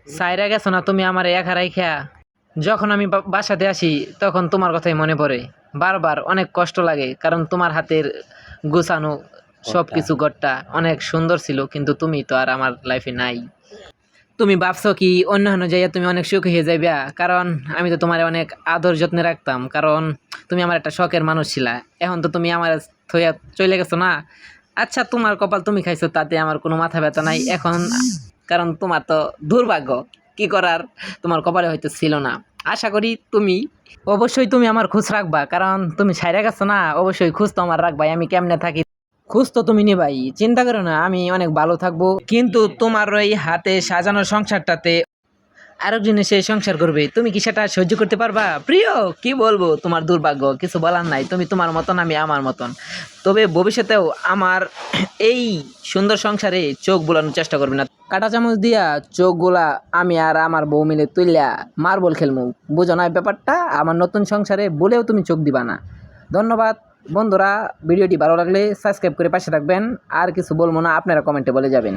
সাইরা গেছো না তুমি আমার একা রাইখা। যখন আমি বাসাতে আসি তখন তোমার কথাই মনে পড়ে বারবার। অনেক কষ্ট লাগে কারণ তোমার হাতের গুছানো সব ঘরটা। কিছু ঘরটা অনেক সুন্দর ছিল, কিন্তু তুমি তো আর আমার লাইফে নাই। তুমি ভাবছো কি অন্য জায়গায় তুমি অনেক সুখী হয়ে যাইবা? কারণ আমি তো তোমার অনেক আদর যত্নে রাখতাম, কারণ তুমি আমার একটা শখের মানুষ ছিলা। এখন তো তুমি আমার থইয়া চলে গেছো না। আচ্ছা, তোমার কপাল তুমি খাইছো, তাতে আমার কোনো মাথা ব্যথা নাই এখন। কারণ তোমার তো দুর্ভাগ্য, কি করার, তোমার কপালে হয়তো ছিল না। আশা করি তুমি অবশ্যই তুমি আমার খোঁজ রাখবা, কারণ তুমি ছাইরা গেছো না, অবশ্যই খোঁজ তো আমার রাখবাই। আমি কেমনে থাকি খোঁজ তো তুমি নিবাই, চিন্তা করো না, আমি অনেক ভালো থাকবো। কিন্তু তোমার ওই হাতে সাজানো সংসারটাতে আরেকজনের সে সংসার করবে, তুমি কি সেটা সহ্য করতে পারবা? প্রিয়, কি বলবো, তোমার দুর্ভাগ্য, কিছু বলার নাই। তুমি তোমার মতন, আমি আমার মতন। তবে ভবিষ্যতেও আমার এই সুন্দর সংসারে চোখ বুলানোর চেষ্টা করবে না। কাঁটা চামচ দিয়া চোখগুলা আমি আর আমার বউ মিলে তুইলা মার্বল খেলমু, বুঝো না এই ব্যাপারটা? আমার নতুন সংসারে বলেও তুমি চোখ দিবা না। ধন্যবাদ বন্ধুরা, ভিডিওটি ভালো লাগলে সাবস্ক্রাইব করে পাশে থাকবেন। আর কিছু বলবো না, আপনারা কমেন্টে বলে যাবেন।